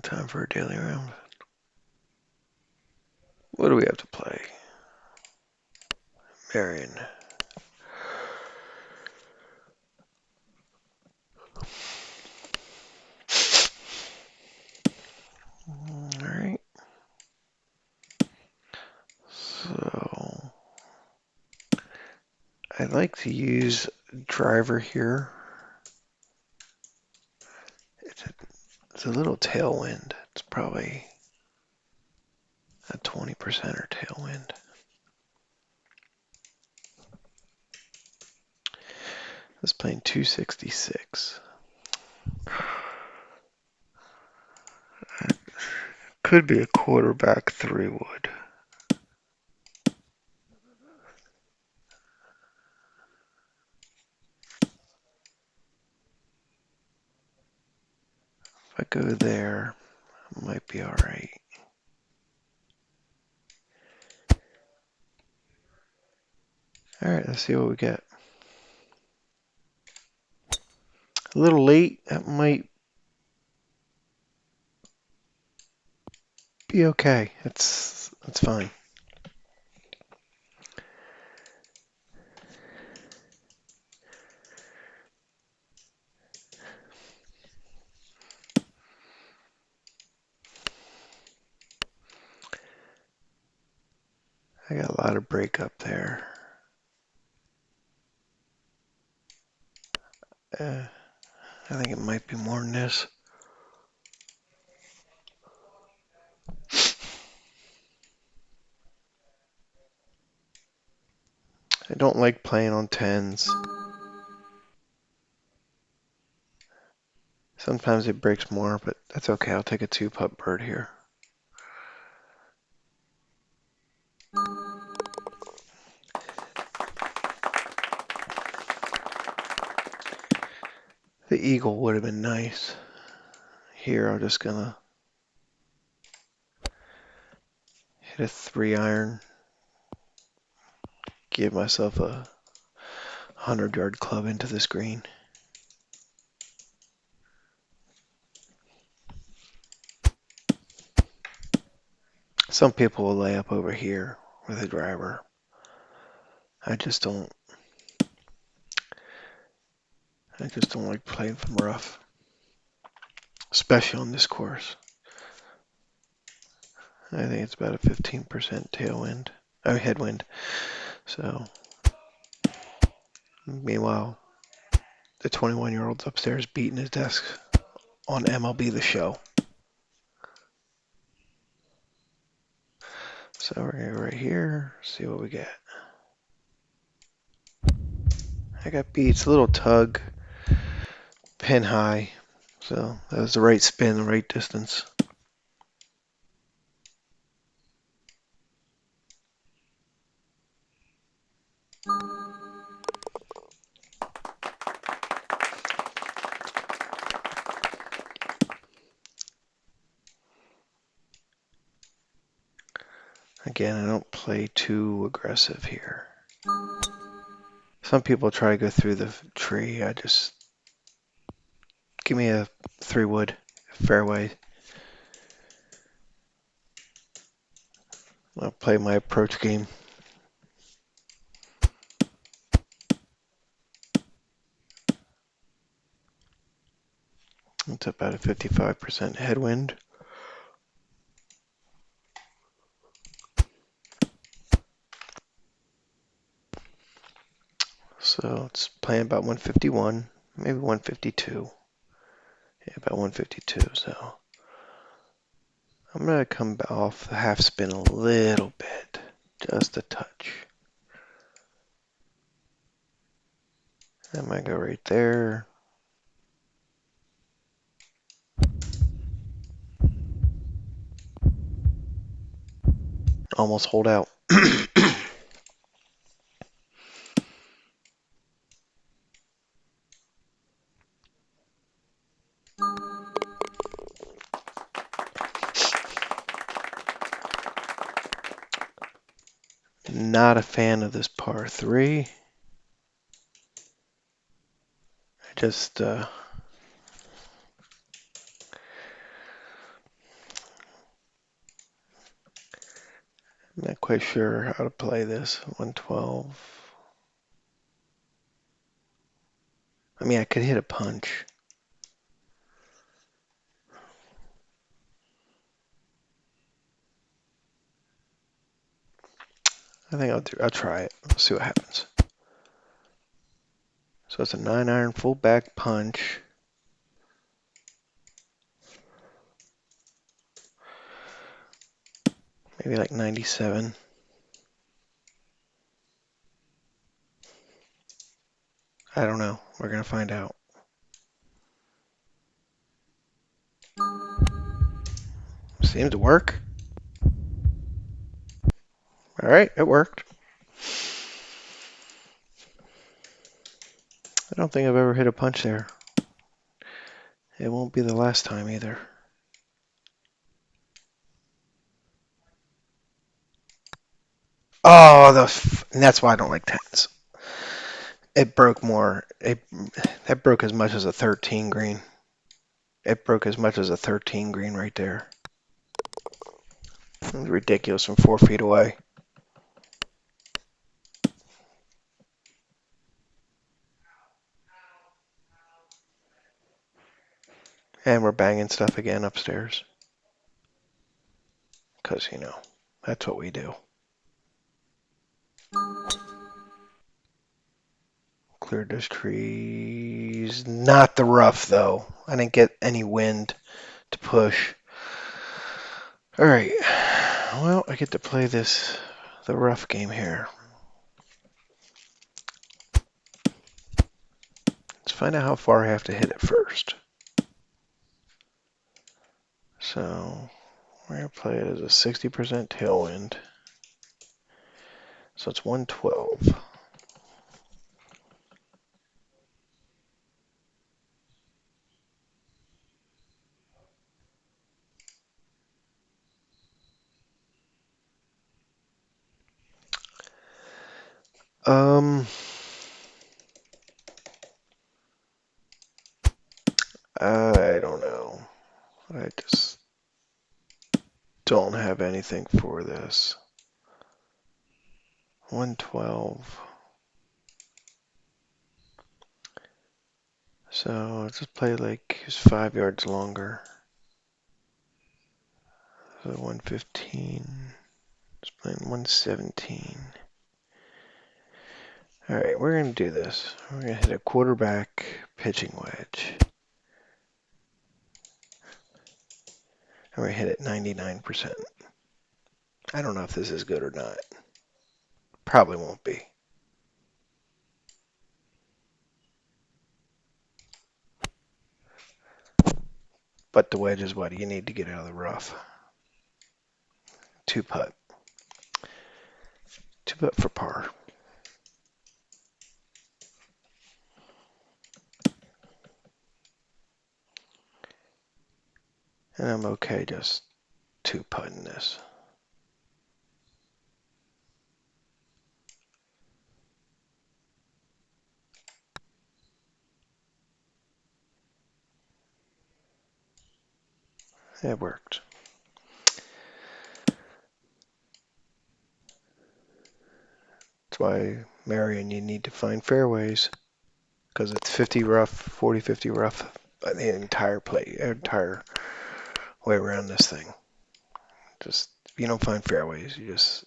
Time for a daily round. What do we have to play? Merion. Alright. So I like to use driver here. It's a little tailwind. It's probably a 20% or tailwind. It's playing 266. Could be a quarterback 3-wood. If I go there, it might be alright. Alright, let's see what we get. A little late, that might be okay. That's fine. I got a lot of breakup there. I think it might be more than this. I don't like playing on 10s. Sometimes it breaks more, but that's okay. I'll take a 2-putt bird here. The eagle would have been nice. Here, I'm just gonna hit a 3-iron. Give myself a 100-yard club into this green. Some people will lay up over here with a driver. I just don't like playing from rough, especially on this course. I think it's about a 15% tailwind, headwind. So, meanwhile, the 21-year-old's upstairs beating his desk on MLB The Show. So we're gonna go right here, see what we get. I got beats, a little tug, pin high. So that was the right spin, the right distance. Again, I don't play too aggressive here. Some people try to go through the tree. I just give me a 3-wood fairway. I'll play my approach game. It's about a 55% headwind. So it's playing about 151, maybe 152. Yeah, about 152. So I'm going to come off the half spin a little bit, just a touch. I might go right there. Almost hold out. Not a fan of this par 3. I just I'm not quite sure how to play this. 112. I mean, I could hit a punch. I think I'll try it. We'll see what happens. So it's a 9-iron full back punch. Maybe like 97. I don't know. We're going to find out. Seems to work. All right, it worked. I don't think I've ever hit a punch there. It won't be the last time either. Oh, and that's why I don't like tens. It broke more. That broke as much as a 13 green. It broke as much as a 13 green right there. It was ridiculous from 4 feet away. And we're banging stuff again upstairs. Because, that's what we do. Cleared those trees. Not the rough, though. I didn't get any wind to push. All right. Well, I get to play the rough game here. Let's find out how far I have to hit it first. So we're going to play it as a 60% tailwind. So it's 112. I don't know. I just don't have anything for this. 112. So let's just play like it's 5 yards longer. So 115. Just playing 117. All right, we're going to do this. We're going to hit a quarterback pitching wedge. And we're going to hit it 99%. I don't know if this is good or not. Probably won't be. But the wedge is what you need to get out of the rough. 2-putt. 2-putt for par. And I'm okay just 2-putting this. It worked. That's why, Merion, you need to find fairways. Because it's 50 rough, 40, 50 rough, the entire way around this thing. Just, if you don't find fairways, you just,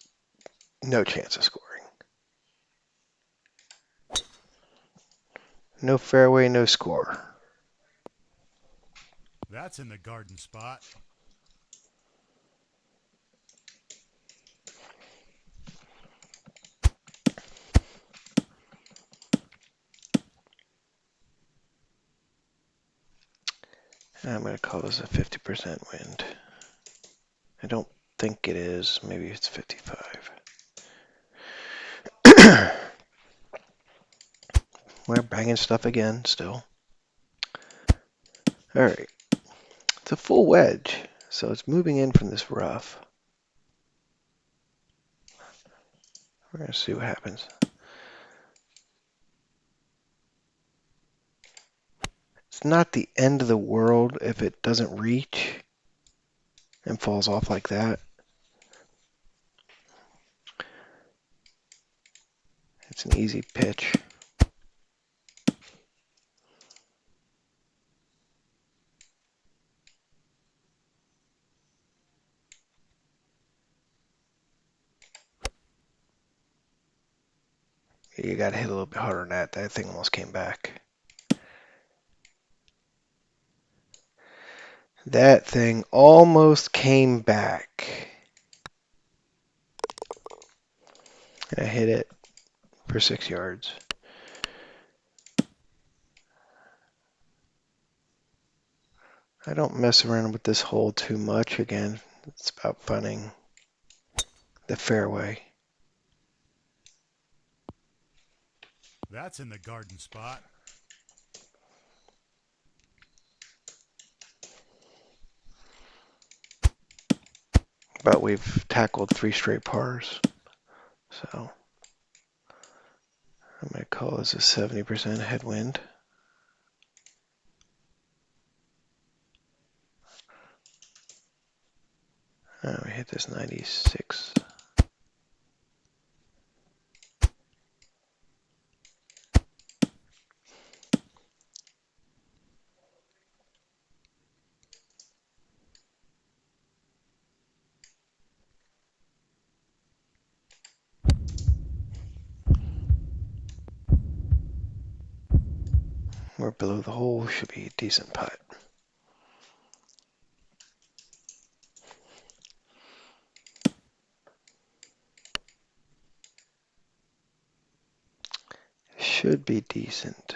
no chance of scoring. No fairway, no score. That's in the garden spot. I'm going to call this a 50% wind. I don't think it is. Maybe it's 55. We're banging stuff again still. All right. It's a full wedge, so it's moving in from this rough. We're going to see what happens. It's not the end of the world if it doesn't reach and falls off like that. It's an easy pitch. You got to hit a little bit harder than that. That thing almost came back. That thing almost came back. And I hit it for 6 yards. I don't mess around with this hole too much. Again, it's about finding the fairway. That's in the garden spot. But we've tackled 3 straight pars. So I'm going to call this a 70% headwind. We hit this 96. We're below the hole, should be a decent putt. Should be decent.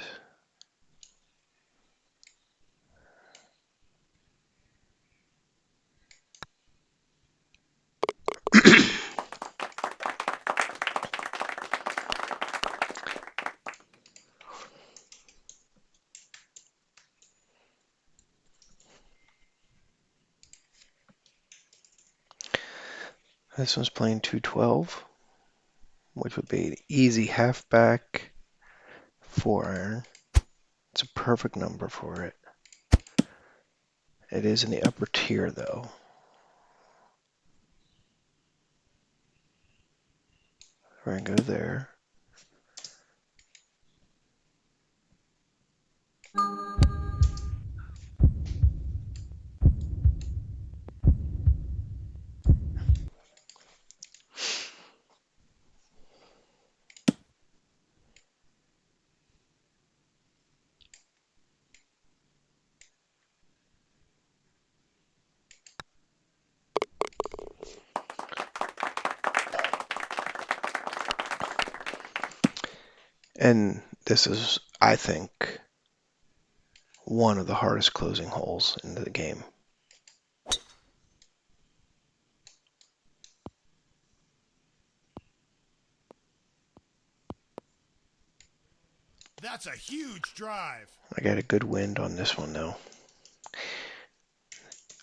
This one's playing 212, which would be an easy halfback 4-iron. It's a perfect number for it. It is in the upper tier though. We're gonna go there. And this is, I think, one of the hardest closing holes in the game. That's a huge drive. I got a good wind on this one though.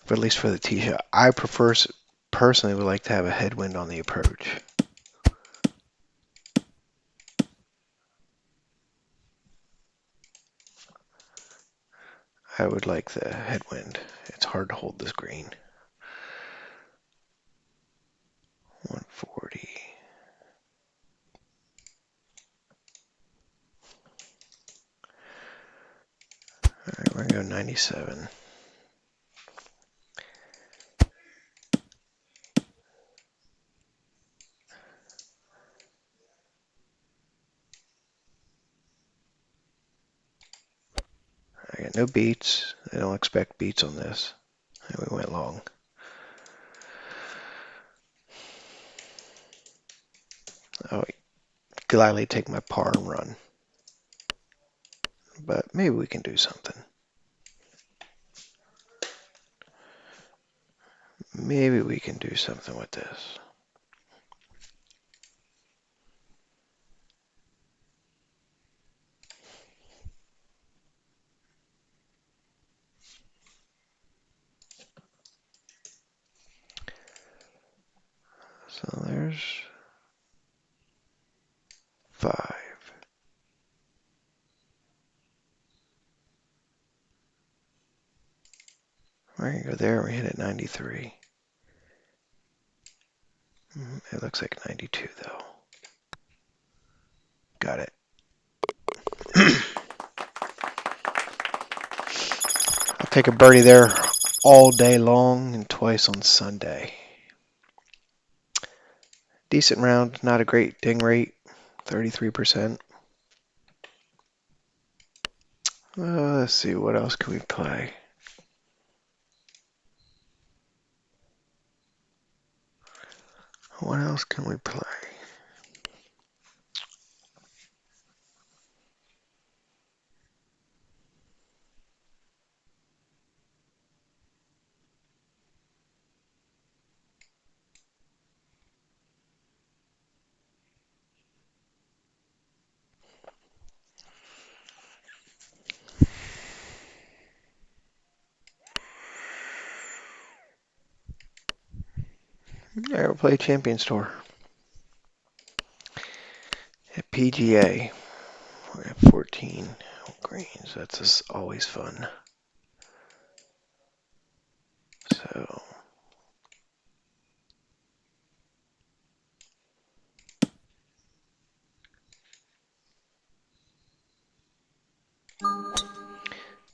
But at least for the tee shot. I personally would like to have a headwind on the approach. I would like the headwind. It's hard to hold this green. 140. All right, we're gonna go 97. I got no beats. I don't expect beats on this. And we went long. I'll gladly take my par and run. But maybe we can do something. Maybe we can do something with this. So there's 5. We're gonna go there. We hit at 93. It looks like 92 though. Got it. I'll take a birdie there all day long and twice on Sunday. Decent round, not a great ding rate, 33%. Let's see, what else can we play? What else can we play? Yeah, we'll play Champions Tour at PGA. We're at 14 greens. That's just always fun. So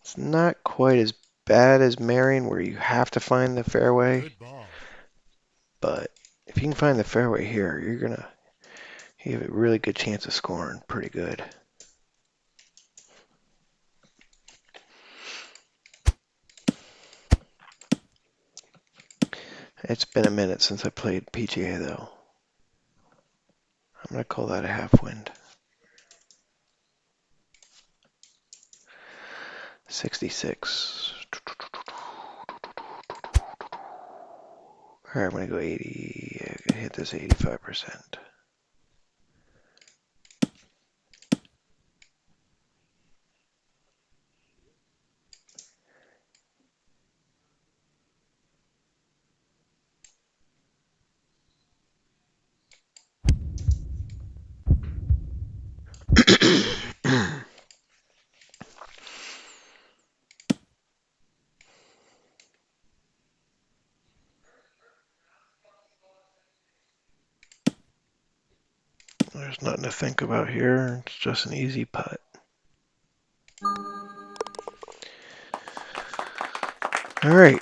it's not quite as bad as Merion, where you have to find the fairway. Good ball. But if you can find the fairway here, you have a really good chance of scoring pretty good. It's been a minute since I played PGA though. I'm gonna call that a half wind. 66. Alright, I'm gonna go 80. I can hit this 85%. There's nothing to think about here. It's just an easy putt. All right.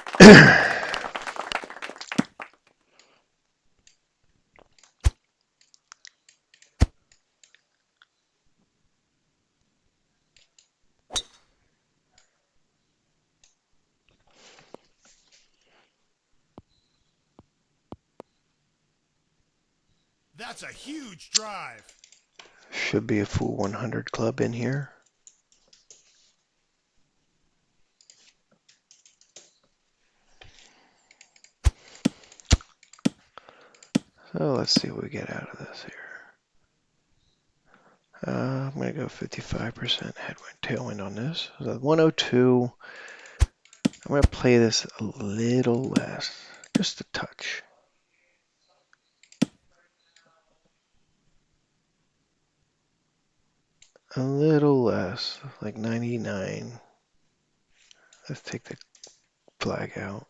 That's a huge drive. Should be a full 100 club in here. So let's see what we get out of this here. I'm going to go 55% headwind, tailwind on this. So 102. I'm going to play this a little less, just a touch. A little less, like 99. Let's take the flag out.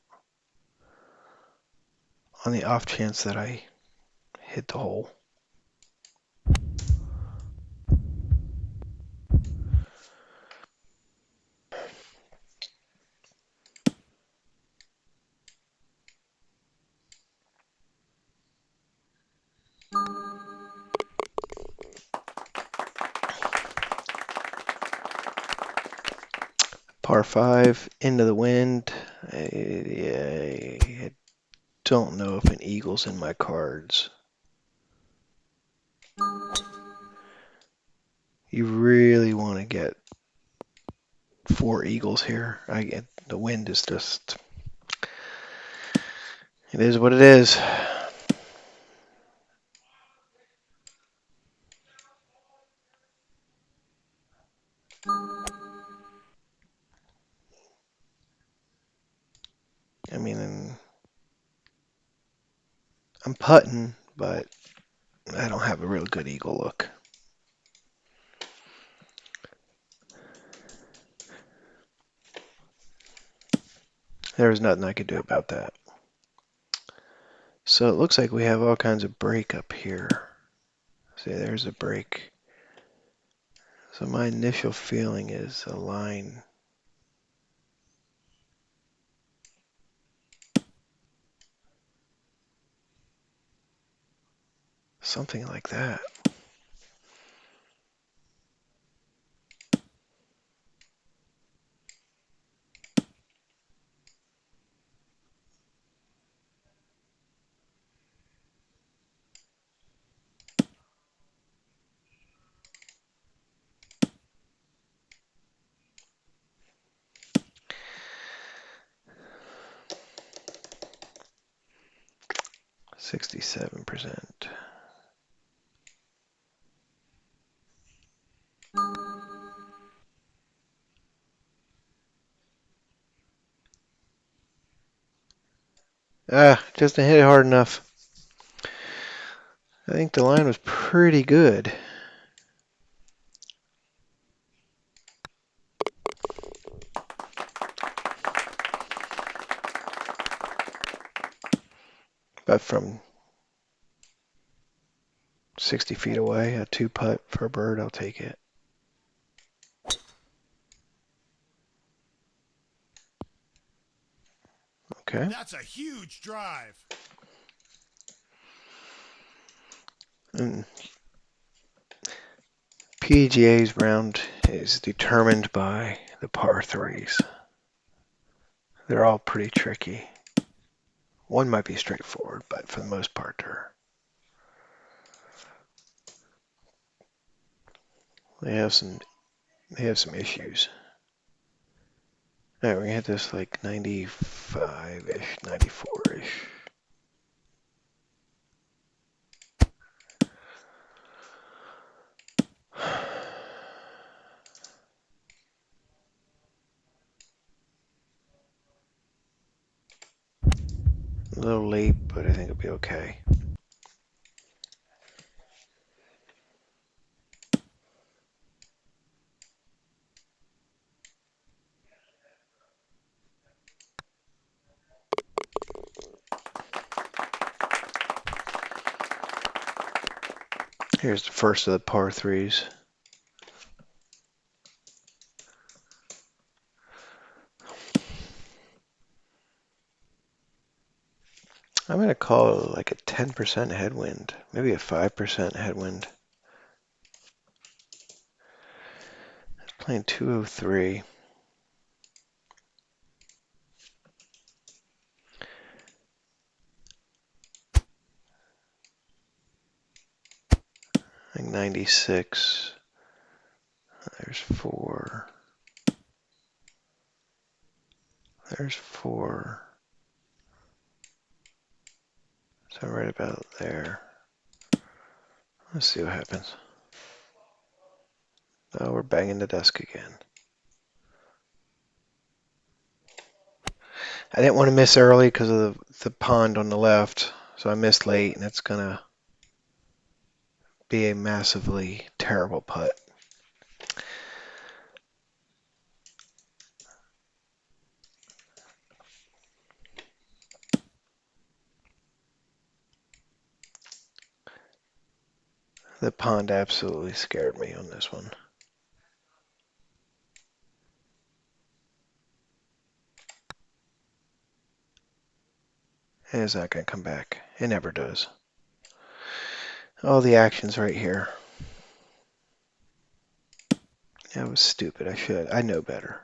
On the off chance that I hit the hole. Par 5, into the wind. I don't know if an eagle's in my cards. You really want to get 4 eagles here. The wind is just, it is what it is. I mean, I'm putting, but I don't have a real good eagle look. There's nothing I could do about that. So it looks like we have all kinds of break up here. See, there's a break. So my initial feeling is a line. Something like that. $67. Just didn't hit it hard enough. I think the line was pretty good. But from 60 feet away, a 2-putt for a bird, I'll take it. Okay. That's a huge drive. And PGA's round is determined by the par threes. They're all pretty tricky. One might be straightforward, but for the most part, they have some issues. All right, we're gonna hit this like 95-ish, 94-ish. A little late, but I think it'll be okay. Here's the first of the par threes. I'm gonna call it like a 10% headwind, maybe a 5% headwind. It's playing 203. I think 96. There's 4. There's 4. So right about there. Let's see what happens. Oh, we're banging the desk again. I didn't want to miss early because of the pond on the left, so I missed late, and it's gonna be a massively terrible putt. The pond absolutely scared me on this one. And it's not gonna come back. It never does. All the action's right here. That was stupid. I know better.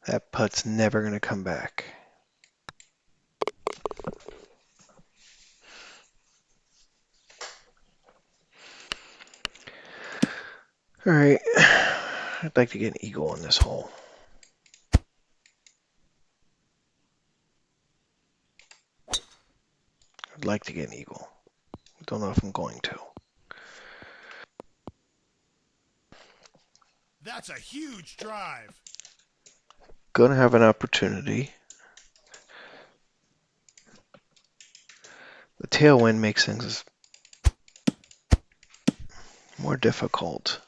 That putt's never gonna come back. All right. I'd like to get an eagle on this hole. I'd like to get an eagle. Don't know if I'm going to. That's a huge drive. Gonna have an opportunity. The tailwind makes things more difficult.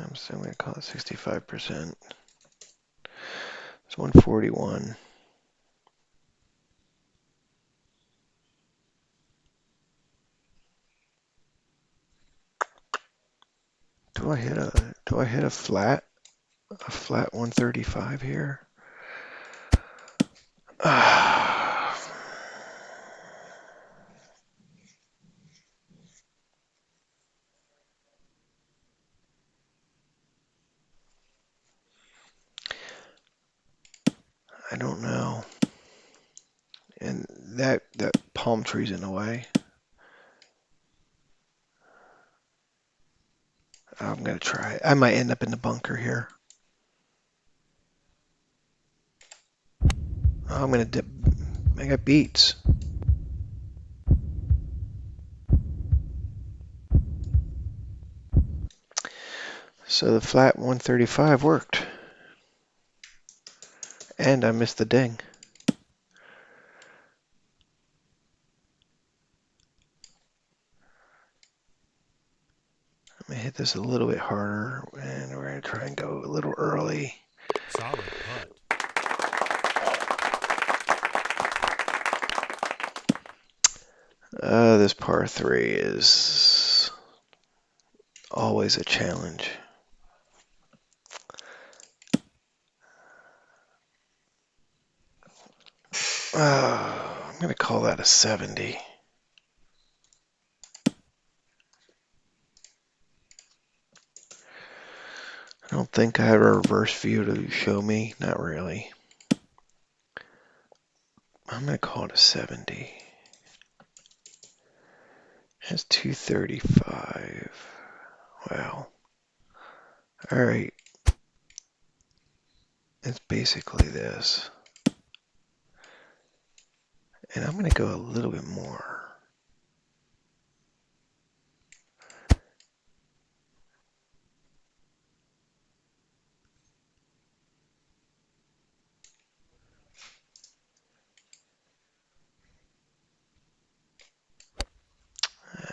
I'm still gonna call it 65%. It's 141. Do I hit a flat 135 here? I don't know. And that palm tree's in the way. I'm gonna try it. I might end up in the bunker here. Oh, I'm gonna dip. I got beats. So the flat 135 worked. And I missed the ding. I'm gonna hit this a little bit harder, and we're gonna try and go a little early. Solid putt. This par 3 is always a challenge. I'm gonna call that a 70. I don't think I have a reverse view to show me. Not really. I'm gonna call it a 70. That's 235. Wow. All right. It's basically this. And I'm gonna go a little bit more.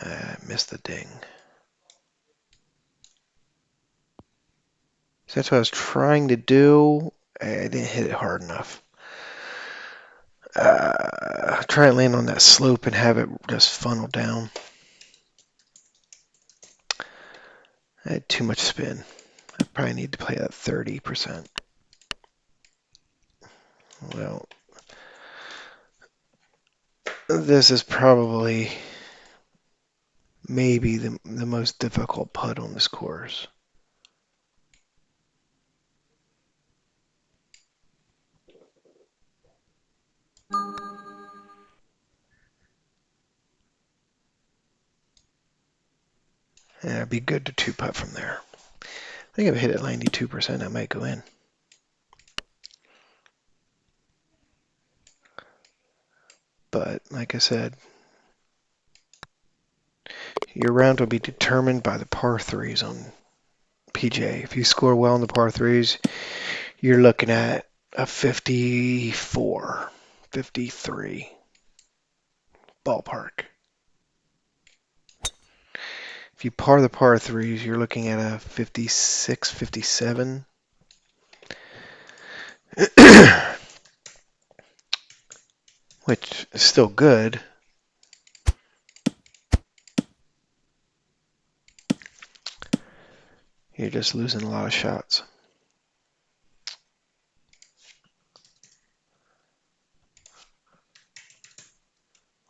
I missed the ding. So that's what I was trying to do. I didn't hit it hard enough. Try and land on that slope and have it just funnel down. I had too much spin. I probably need to play that 30%. Well, this is probably maybe the most difficult putt on this course. And it'd be good to two putt from there. I think if I hit it 92%, I might go in. But like I said, your round will be determined by the par threes on PGA. If you score well on the par threes, you're looking at a 54, 53 ballpark. If you par the par threes, you're looking at a 56, 57. Which is still good. You're just losing a lot of shots.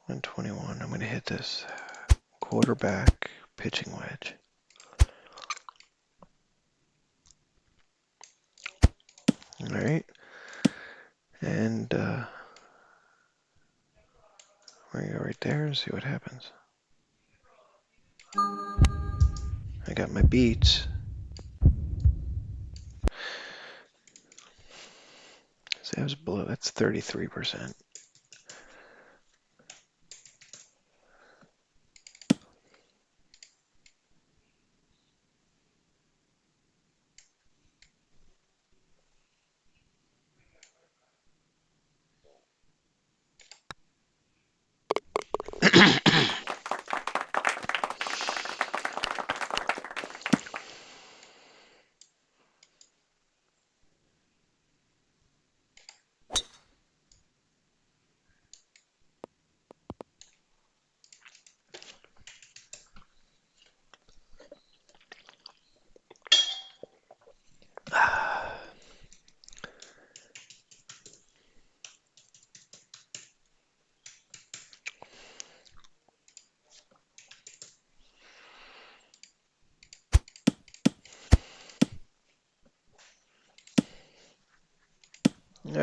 $121. I'm going to hit this quarterback pitching wedge. All right. And we're going to go right there and see what happens. I got my beats. See, that was below. That's 33%.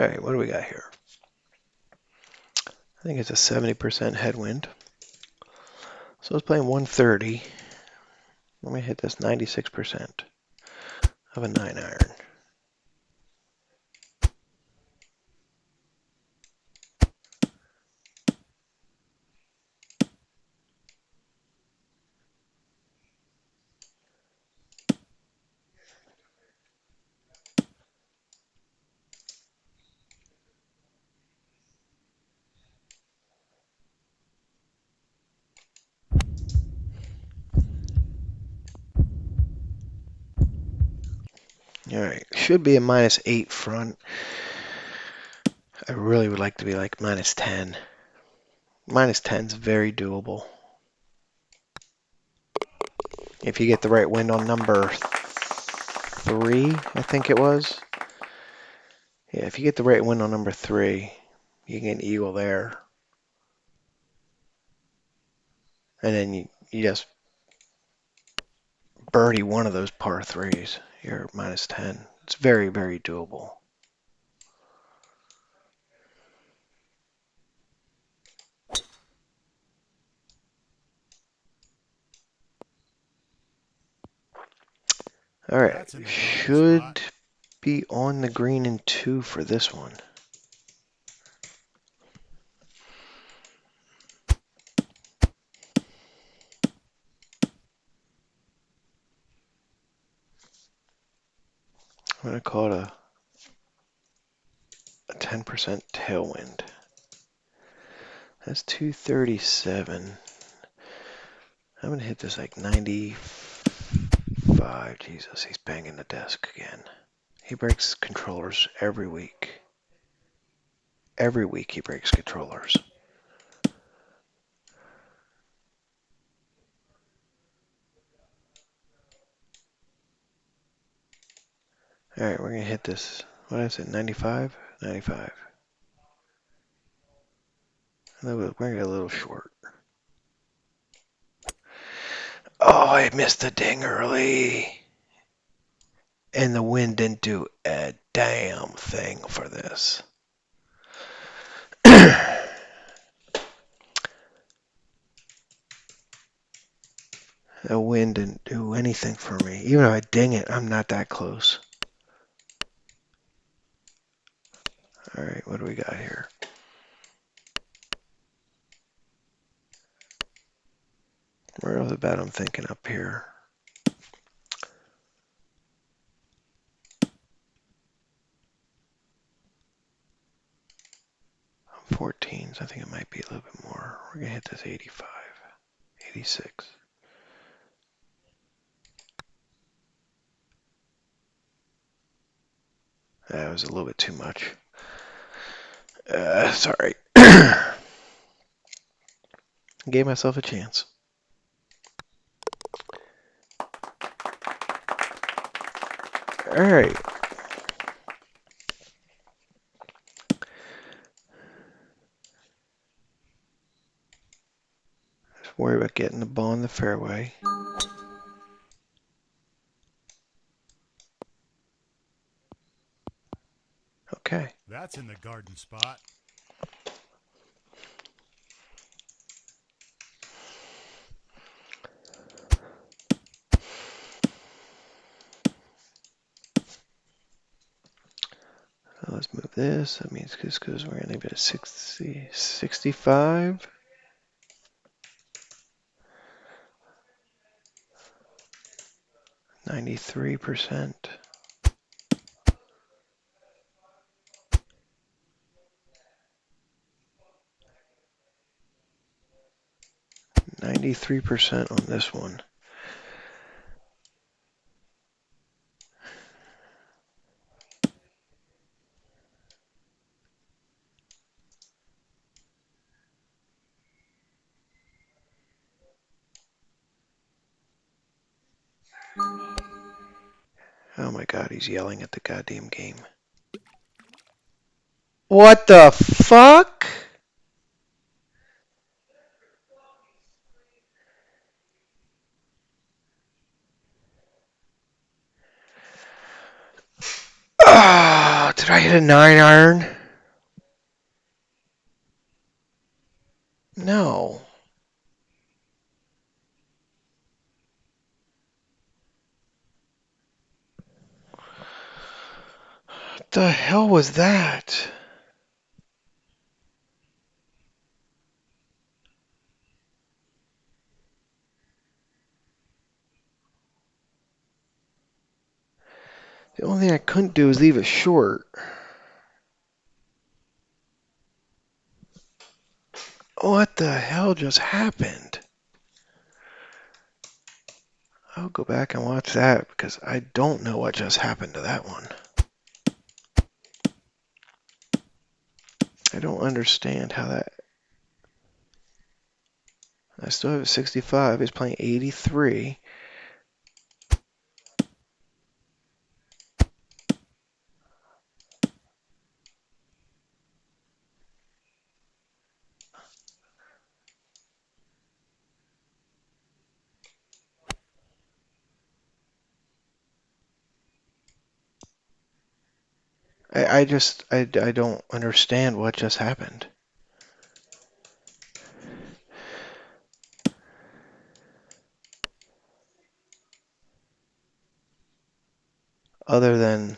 right, what do we got here? I think it's a 70% headwind. So it's playing 130. Let me hit this 96% of a 9-iron. All right, should be a -8 front. I really would like to be like -10. -10 is very doable. If you get the right wind on number 3, I think it was. Yeah, if you get the right wind on number 3, you can get an eagle there. And then you just birdie one of those par 3s. You're -10. It's very, very doable. All right, That's in the garden spot. should be on the green in 2 for this one. I'm going to call it a 10% tailwind. That's 237. I'm going to hit this like 95. Jesus, he's banging the desk again. He breaks controllers every week. Every week he breaks controllers. All right, we're going to hit this. What is it, 95? 95. We're going to get a little short. Oh, I missed the ding early. And the wind didn't do a damn thing for this. The wind didn't do anything for me. Even if I ding it, I'm not that close. All right, what do we got here? Where was the bet I'm thinking up here? I'm 14, so I think it might be a little bit more. We're going to hit this 85, 86. That was a little bit too much. Sorry. Gave myself a chance. All right. Just worry about getting the ball in the fairway. Okay. That's in the garden spot. So let's move this. That means because we're going to leave it at 60, 65. 93%. 93% on this one. Oh my god, he's yelling at the goddamn game. What the fuck? Oh, did I hit hit a 9 iron? No. What the hell was that? The only thing I couldn't do is leave it short. What the hell just happened? I'll go back and watch that because I don't know what just happened to that one. I don't understand how that. I still have 65. He's playing 83. I don't understand what just happened. Other than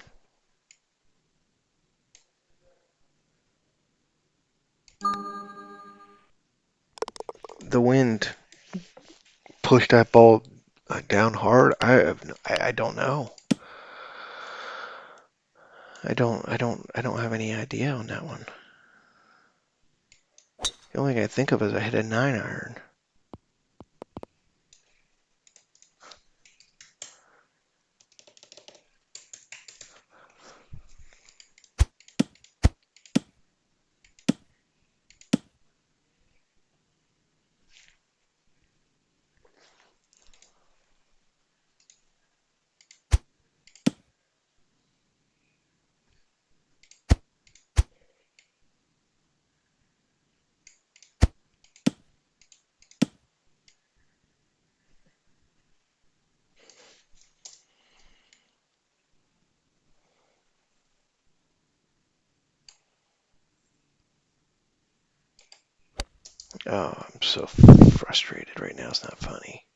the wind pushed that ball down hard. I don't know. I don't have any idea on that one. The only thing I think of is I hit a 9 iron. Oh, I'm so frustrated right now. It's not funny.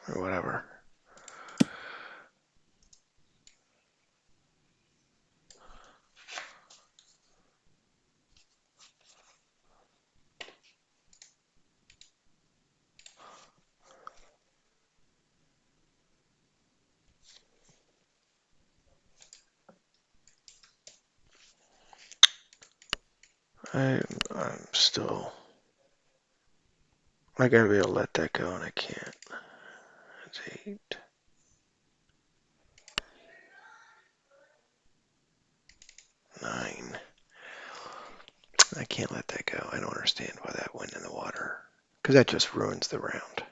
Or whatever. I'm still. I gotta be able to let that go, and I can't. That's 8. 9. I can't let that go. I don't understand why that went in the water. Because that just ruins the round.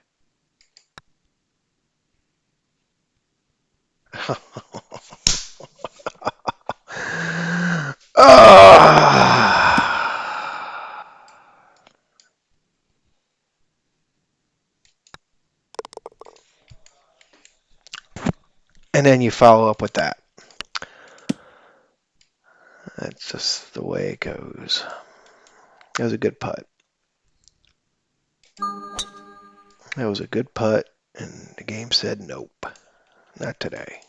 Ah! And then you follow up with that. That's just the way it goes. That was a good putt. That was a good putt, and the game said nope, not today.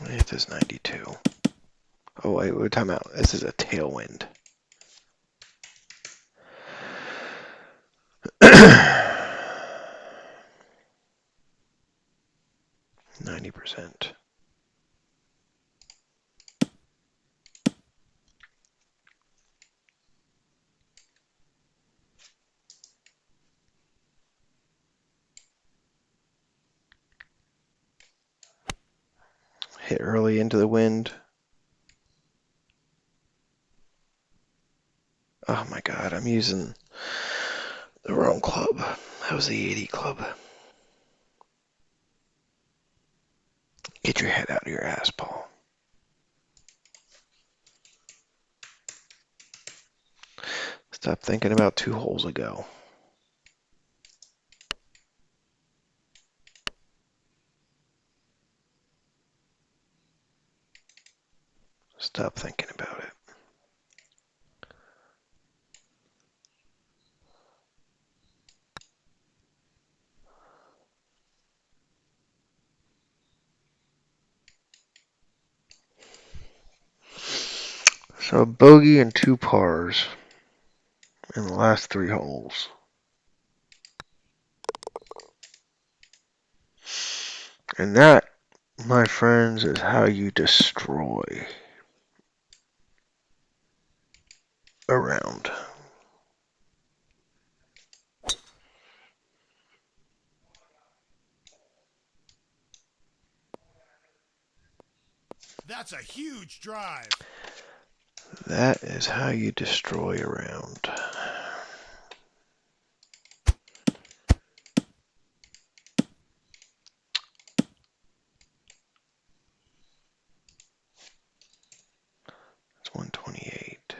It is 92. Oh wait, we're talking about this is a tailwind. 90%. Hit early into the wind. Oh my God, I'm using the wrong club. That was the 80 club. Get your head out of your ass, Paul. Stop thinking about 2 holes ago. Stop thinking about it. So a bogey and 2 pars in the last 3 holes. And that, my friends, is how you destroy a round. That's a huge drive. That is how you destroy a round. It's 128.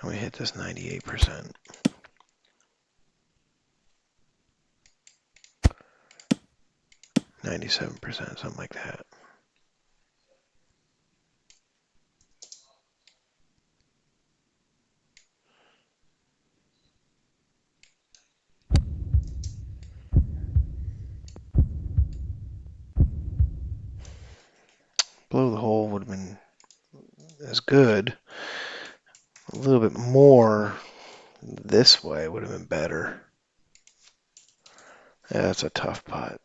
And we hit this 98%. 97%, something like that. Below the hole would have been as good. A little bit more this way would have been better. Yeah, that's a tough putt.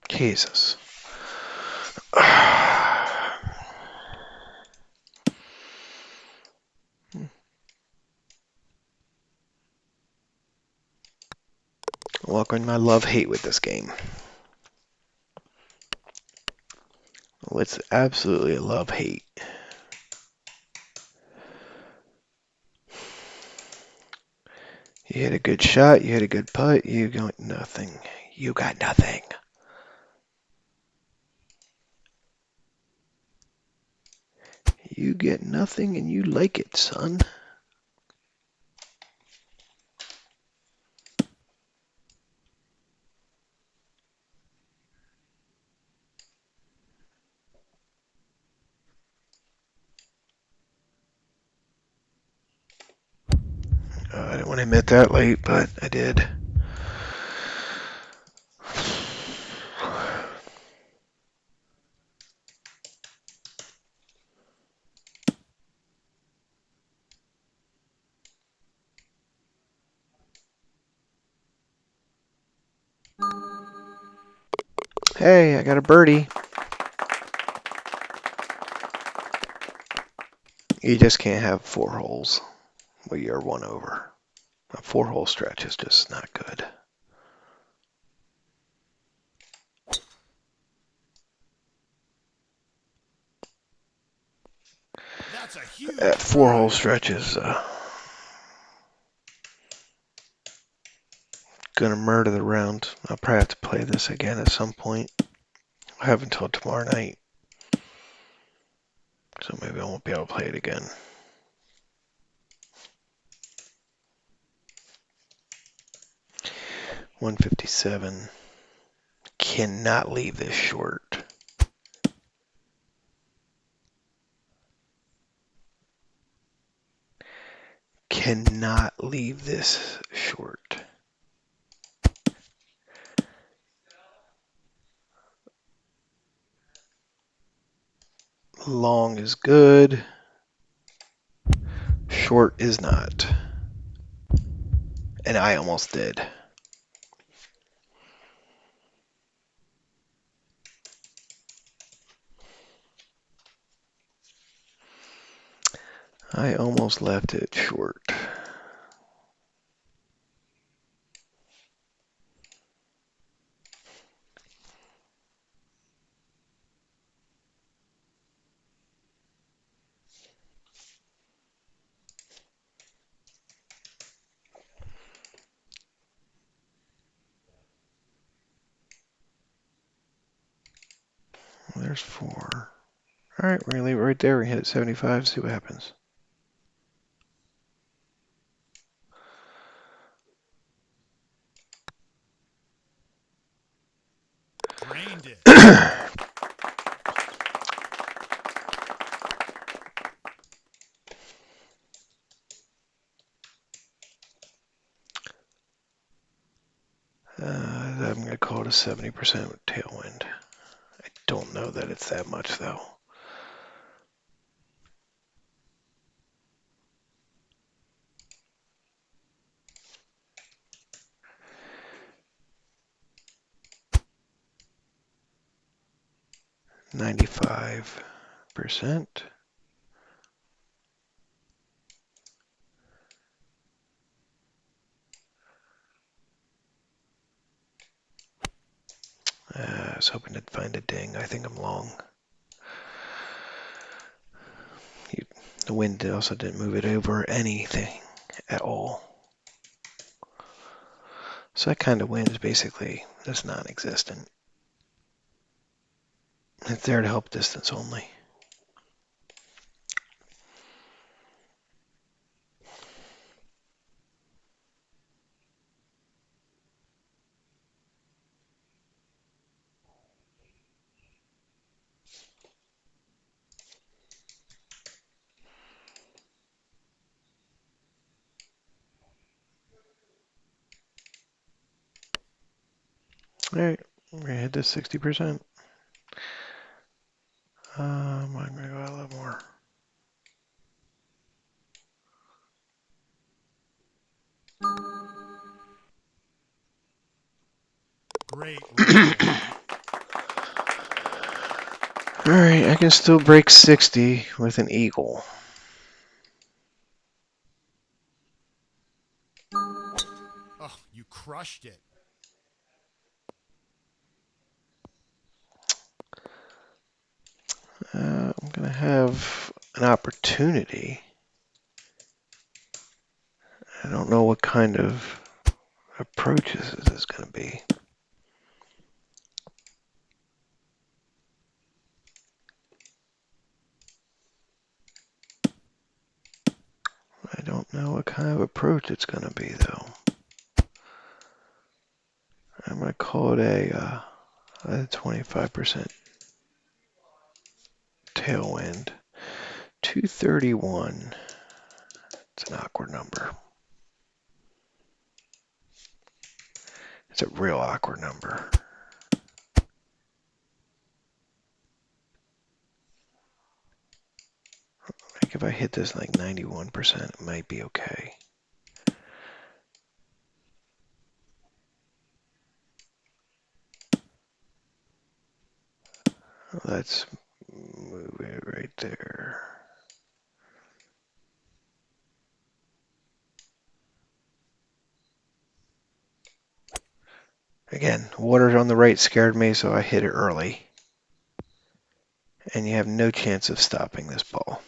Jesus. Welcome to my love-hate with this game. Well, it's absolutely a love-hate. You hit a good shot, you hit a good putt, you got nothing. You got nothing. You get nothing and you like it, son. I didn't want to admit that late, but I did. Hey, I got a birdie. You just can't have 4 holes where you're 1 over. A 4-hole stretch is just not good. That's a That huge 4-hole drive. stretch is gonna murder the round. I'll probably have to play this again at some point. I have until tomorrow night, so maybe I won't be able to play it again. .157. Cannot leave this short. Cannot leave this short. Long is good. Short is not. And I almost did. I almost left it short. There's 4. All right, we're going to leave it right there. We hit it 75, see what happens. Drained it. I'm going to call it a 70% tailwind. I don't know that it's that much, though. $95. I was hoping to find a ding. I think I'm long. The wind also didn't move it over anything at all. So that kind of wind is basically just non-existent. It's there to help distance only. All right, we're gonna hit this 60%. I'm gonna go a little more. Great roll. All right, I can still break 60 with an eagle. Oh, you crushed it. I'm gonna have an opportunity. I don't know what kind of approach this is gonna be. I don't know what kind of approach it's gonna be, though. I'm gonna call it a 25% tailwind. 231. It's an awkward number. It's a real awkward number. Like if I hit this like 91%, it might be okay. Let's move it right there. Again, water on the right scared me, so I hit it early. And you have no chance of stopping this ball.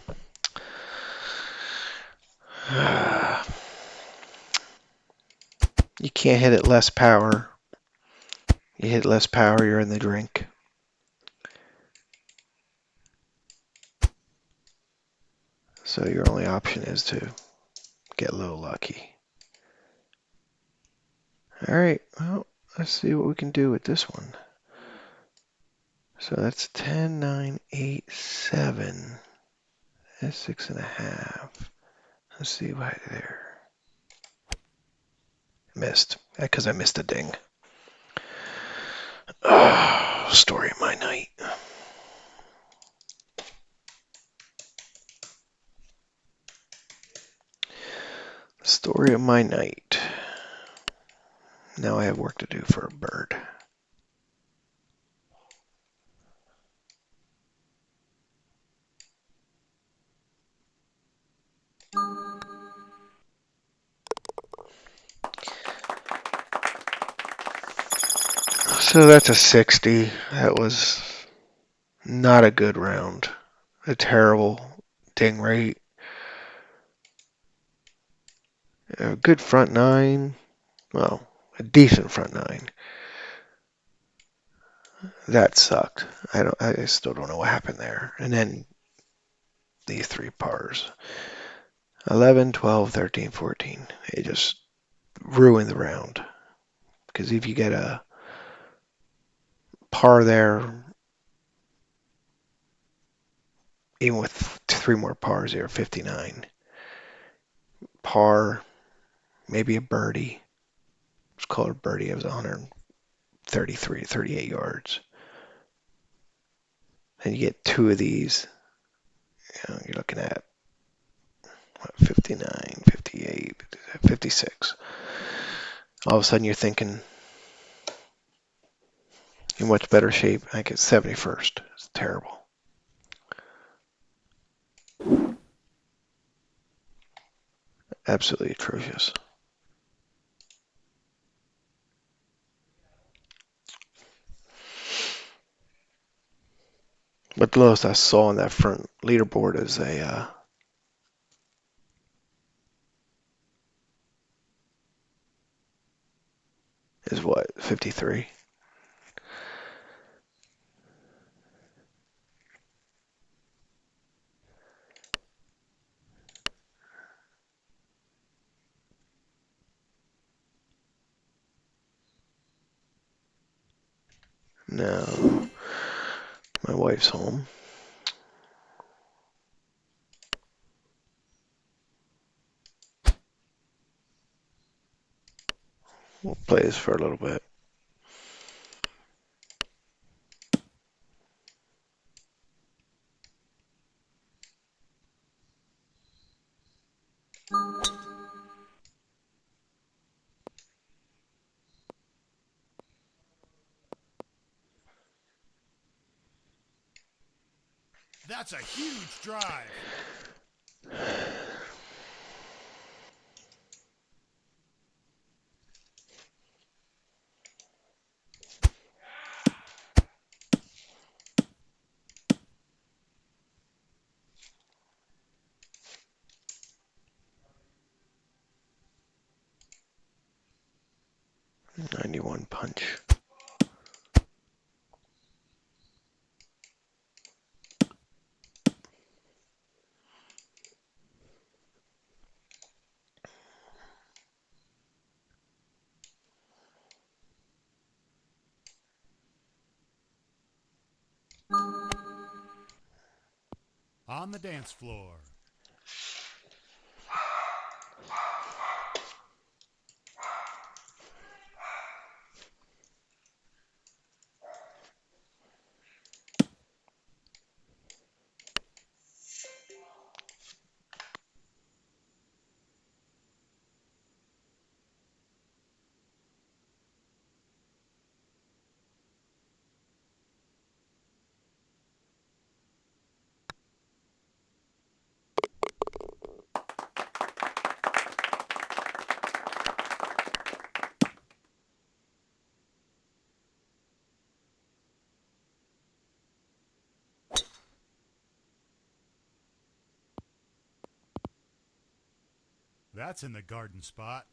You can't hit it less power. You hit less power, you're in the drink. So your only option is to get a little lucky. All right, well, let's see what we can do with this one. So that's 10, 9, 8, 7. That's 6.5. Let's see why there. Missed. Because I missed a ding. Oh, story of my night. Story of my night. Now I have work to do for a bird. So that's a 60. That was not a good round. A terrible ding rate. A good front nine. Well, a decent front nine. That sucked. I still don't know what happened there. And then these three pars. 11, 12, 13, 14. It just ruined the round. Because if you get a par there, even with three more pars, you're 59. Par, maybe a birdie. Let's call it a birdie. It was 133, 38 yards. And you get two of these. You're looking at what, 59, 58, 56. All of a sudden you're thinking in much better shape. I get 71st. It's terrible. Absolutely atrocious. But the lowest I saw on that front leaderboard is what, 53? No, my wife's home. We'll play this for a little bit. That's a huge drive. '91 punch. On the dance floor. That's in the garden spot.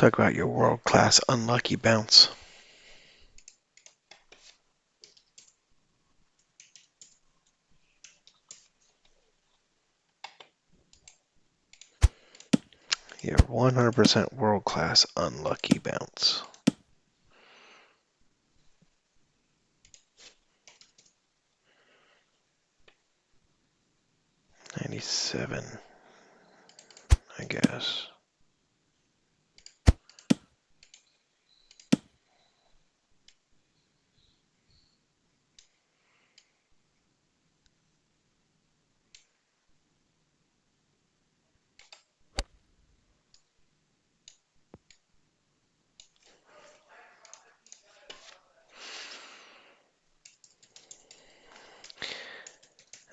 Talk about your world-class unlucky bounce. Your 100% world-class unlucky bounce. 97, I guess.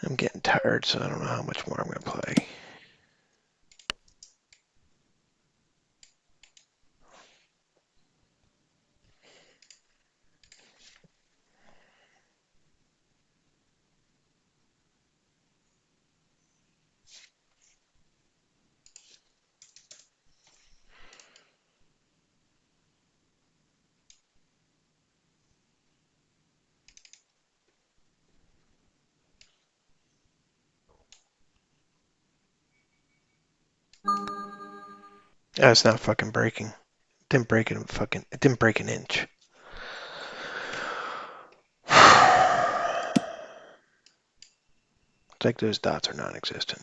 I'm getting tired, so I don't know how much more I'm going to play. It's not fucking breaking. It didn't break an inch. It's like those dots are non-existent.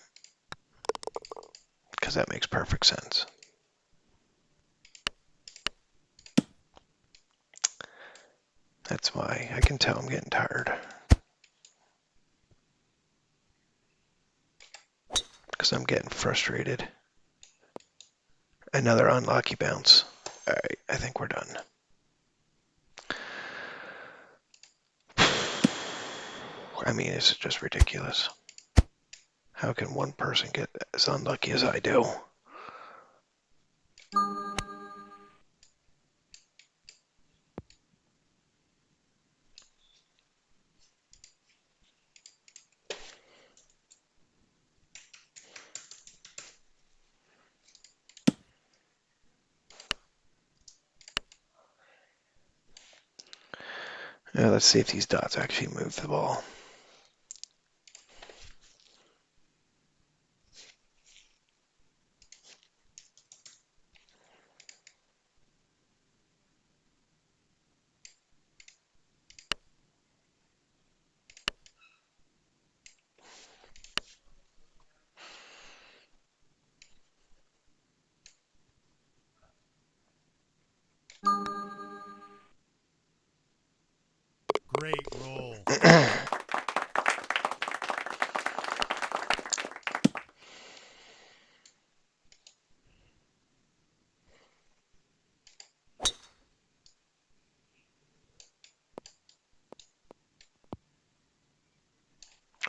Because that makes perfect sense. That's why I can tell I'm getting tired. Because I'm getting frustrated. Another unlucky bounce. Alright, I think we're done. I mean, it's just ridiculous. How can one person get as unlucky as I do? Now let's see if these dots actually move the ball. Great roll.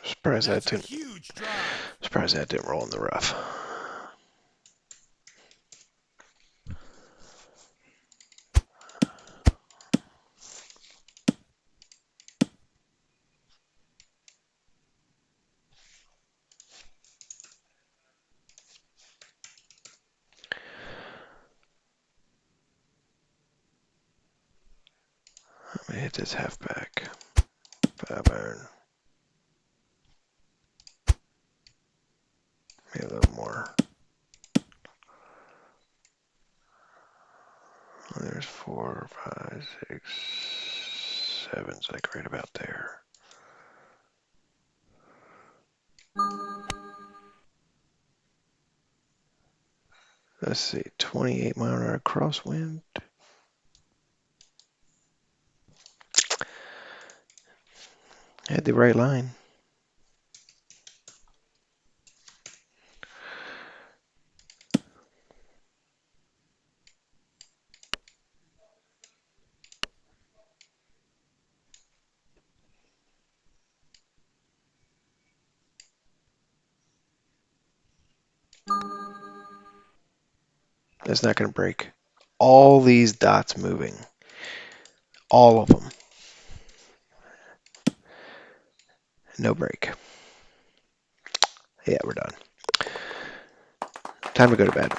Surprised that That's a didn't. huge drive. Surprised that didn't roll in the rough. Let me hit this halfback. 5-iron. Maybe a little more. There's 4, 5, 6, 7. It's like right about there. Let's see, 28-mile-an-hour crosswind. Had the right line. That's not going to break. All these dots moving. All of them. No break. Yeah, we're done. Time to go to bed.